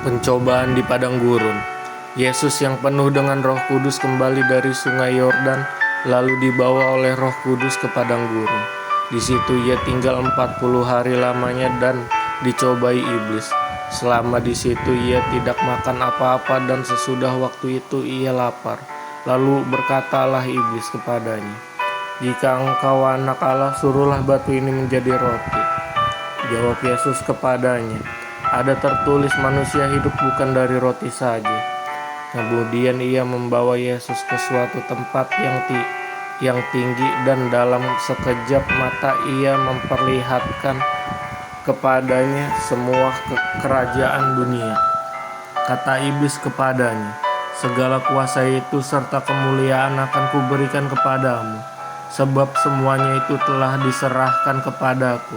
Pencobaan di padang gurun. Yesus yang penuh dengan Roh Kudus kembali dari sungai Yordan, lalu dibawa oleh Roh Kudus ke padang gurun. Di situ ia tinggal 40 hari lamanya dan dicobai iblis. Selama di situ ia tidak makan apa-apa dan sesudah waktu itu ia lapar. Lalu berkatalah iblis kepadanya, "Jika engkau anak Allah, suruhlah batu ini menjadi roti." Jawab Yesus kepadanya, "Ada tertulis, manusia hidup bukan dari roti saja." Kemudian ia membawa Yesus ke suatu tempat yang tinggi dan dalam sekejap mata ia memperlihatkan kepadanya semua kerajaan dunia. Kata iblis kepadanya, "Segala kuasa itu serta kemuliaan akan kuberikan kepadamu, sebab semuanya itu telah diserahkan kepadaku,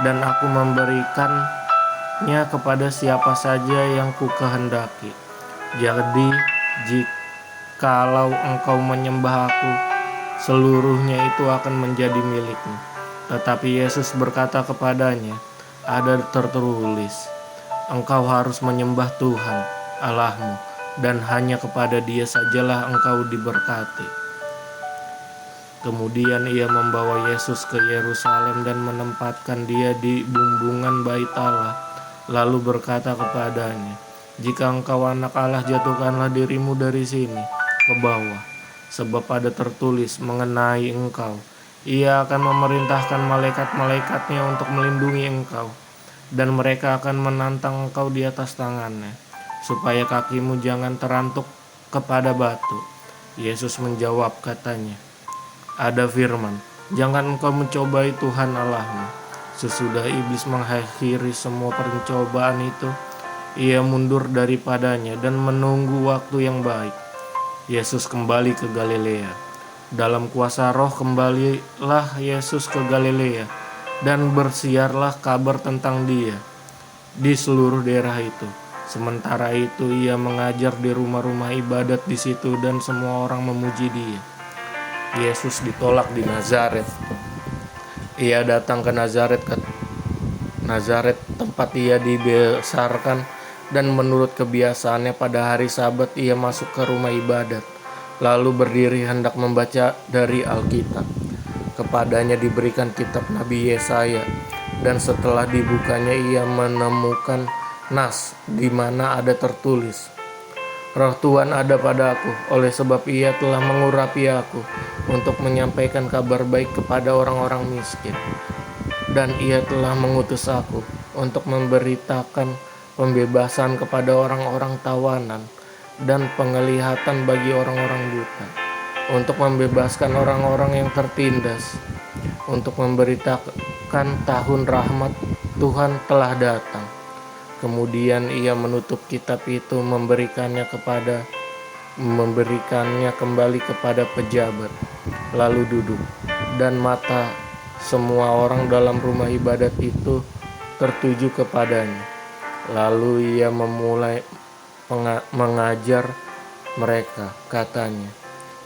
dan aku memberikannya kepada siapa saja yang kukehendaki. Jadi, jikalau engkau menyembah aku, seluruhnya itu akan menjadi milikmu." Tetapi Yesus berkata kepadanya, "Ada tertulis, engkau harus menyembah Tuhan Allahmu, dan hanya kepada Dia sajalah engkau diberkati." Kemudian ia membawa Yesus ke Yerusalem dan menempatkan dia di bumbungan bait Allah, lalu berkata kepadanya, "Jika engkau anak Allah, jatuhkanlah dirimu dari sini ke bawah, sebab ada tertulis mengenai engkau, Ia akan memerintahkan malaikat-malaikatnya untuk melindungi engkau, dan mereka akan menantang engkau di atas tangannya, supaya kakimu jangan terantuk kepada batu." Yesus menjawab katanya, "Ada firman, jangan engkau mencobai Tuhan Allahmu." Sesudah iblis mengakhiri semua pencobaan itu, ia mundur daripadanya dan menunggu waktu yang baik. Yesus kembali ke Galilea. Dalam kuasa Roh kembalilah Yesus ke Galilea, dan bersiarlah kabar tentang Dia di seluruh daerah itu. Sementara itu ia mengajar di rumah-rumah ibadat di situ, dan semua orang memuji Dia. Yesus ditolak di Nazaret. Ia datang ke Nazaret tempat ia dibesarkan, dan menurut kebiasaannya pada hari Sabat ia masuk ke rumah ibadat, lalu berdiri hendak membaca dari Alkitab. Kepadanya diberikan kitab Nabi Yesaya, dan setelah dibukanya ia menemukan nas di mana ada tertulis, "Roh Tuhan ada padaku, oleh sebab Ia telah mengurapi aku untuk menyampaikan kabar baik kepada orang-orang miskin, dan Ia telah mengutus aku untuk memberitakan pembebasan kepada orang-orang tawanan dan penglihatan bagi orang-orang buta, untuk membebaskan orang-orang yang tertindas, untuk memberitakan tahun rahmat Tuhan telah datang." Kemudian ia menutup kitab itu, memberikannya kembali kepada pejabat, lalu duduk, dan mata semua orang dalam rumah ibadat itu tertuju kepadanya. Lalu ia memulai mengajar mereka, katanya,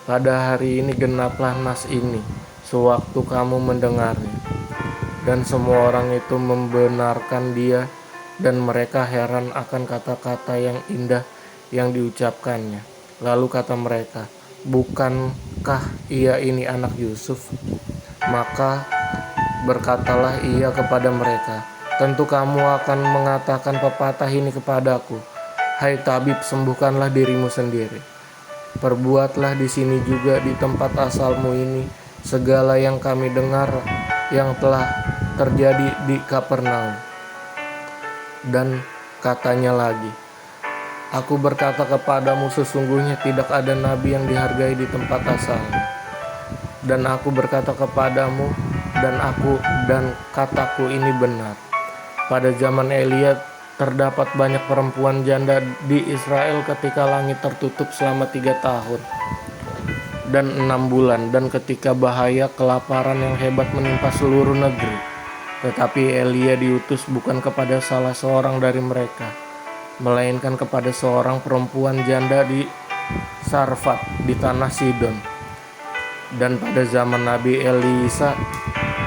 "Pada hari ini genaplah nas ini, sewaktu kamu mendengarnya." Dan semua orang itu membenarkan dia, dan mereka heran akan kata-kata yang indah yang diucapkannya. Lalu kata mereka, "Bukankah ia ini anak Yusuf?" Maka berkatalah ia kepada mereka, "Tentu kamu akan mengatakan pepatah ini kepadaku, 'Hai tabib, sembuhkanlah dirimu sendiri. Perbuatlah di sini juga di tempat asalmu ini segala yang kami dengar yang telah terjadi di Kapernaum.' Dan katanya lagi, 'Aku berkata kepadamu, sesungguhnya tidak ada nabi yang dihargai di tempat asalnya. Dan aku berkata kepadamu, dan kataku ini benar. Pada zaman Elia terdapat banyak perempuan janda di Israel ketika langit tertutup selama 3 tahun dan 6 bulan, dan ketika bahaya kelaparan yang hebat menimpa seluruh negeri. Tetapi Elia diutus bukan kepada salah seorang dari mereka, melainkan kepada seorang perempuan janda di Sarfat di tanah Sidon. Dan pada zaman Nabi Elisa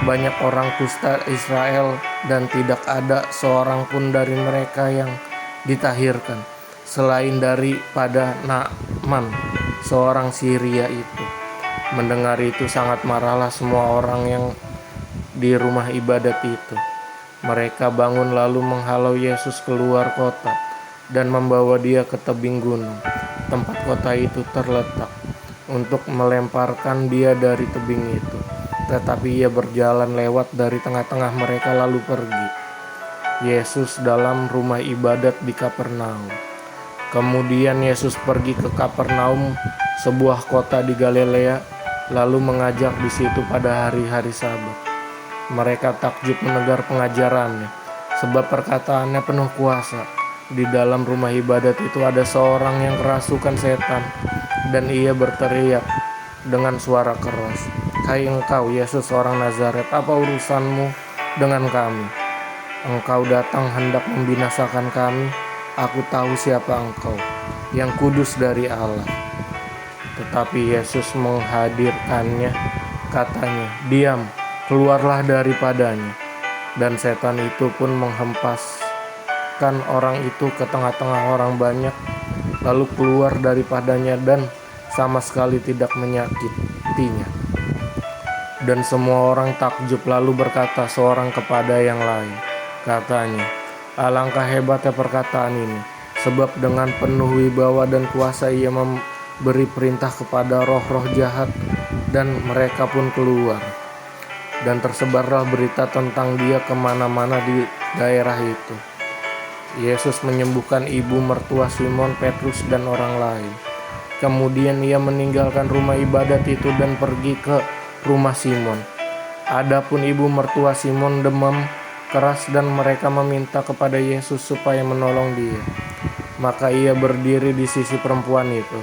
banyak orang kusta Israel, dan tidak ada seorang pun dari mereka yang ditahirkan, selain daripada Naaman, seorang Syria itu. Mendengar itu sangat marahlah semua orang yang di rumah ibadat itu. Mereka bangun lalu menghalau Yesus keluar kota dan membawa dia ke tebing gunung, tempat kota itu terletak, untuk melemparkan dia dari tebing itu. Tetapi ia berjalan lewat dari tengah-tengah mereka lalu pergi. Yesus dalam rumah ibadat di Kapernaum. Kemudian Yesus pergi ke Kapernaum, sebuah kota di Galilea, lalu mengajar di situ pada hari-hari Sabat. Mereka takjub mendengar pengajarannya, sebab perkataannya penuh kuasa. Di dalam rumah ibadat itu ada seorang yang kerasukan setan, dan ia berteriak dengan suara keras, "Hai engkau, Yesus orang Nazaret, apa urusanmu dengan kami? Engkau datang hendak membinasakan kami. Aku tahu siapa engkau, yang kudus dari Allah." Tetapi Yesus menghadirkannya, katanya, "Diam, keluarlah daripadanya." Dan setan itu pun menghempaskan orang itu ke tengah-tengah orang banyak, lalu keluar daripadanya dan sama sekali tidak menyakitinya. Dan semua orang takjub lalu berkata seorang kepada yang lain, katanya, "Alangkah hebatnya perkataan ini, sebab dengan penuh wibawa dan kuasa ia memberi perintah kepada roh-roh jahat, dan mereka pun keluar." Dan tersebarlah berita tentang dia kemana-mana di daerah itu. Yesus menyembuhkan ibu mertua Simon Petrus dan orang lain. Kemudian ia meninggalkan rumah ibadat itu dan pergi ke rumah Simon. Adapun ibu mertua Simon demam keras dan mereka meminta kepada Yesus supaya menolong dia. Maka ia berdiri di sisi perempuan itu,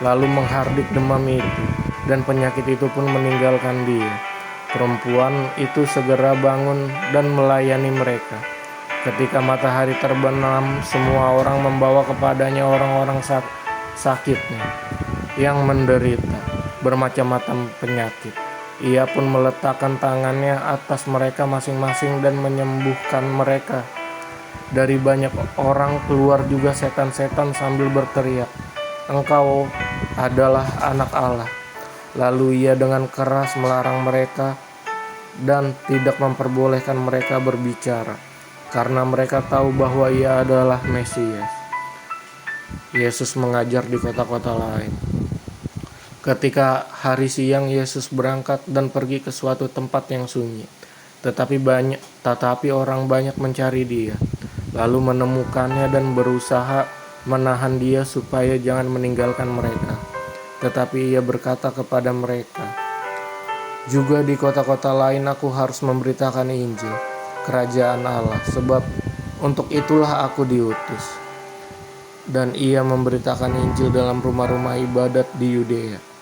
lalu menghardik demam itu, dan penyakit itu pun meninggalkan dia. Perempuan itu segera bangun dan melayani mereka. Ketika matahari terbenam, semua orang membawa kepadanya orang-orang sakitnya yang menderita bermacam-macam penyakit. Ia pun meletakkan tangannya atas mereka masing-masing dan menyembuhkan mereka. Dari banyak orang keluar juga setan-setan sambil berteriak, "Engkau adalah Anak Allah." Lalu ia dengan keras melarang mereka dan tidak memperbolehkan mereka berbicara, karena mereka tahu bahwa ia adalah Mesias. Yesus mengajar di kota-kota lain. Ketika hari siang, Yesus berangkat dan pergi ke suatu tempat yang sunyi. Tetapi orang banyak mencari dia, lalu menemukannya dan berusaha menahan dia supaya jangan meninggalkan mereka. Tetapi ia berkata kepada mereka, "Juga di kota-kota lain aku harus memberitakan Injil, kerajaan Allah, sebab untuk itulah aku diutus." Dan ia memberitakan Injil dalam rumah-rumah ibadat di Yudea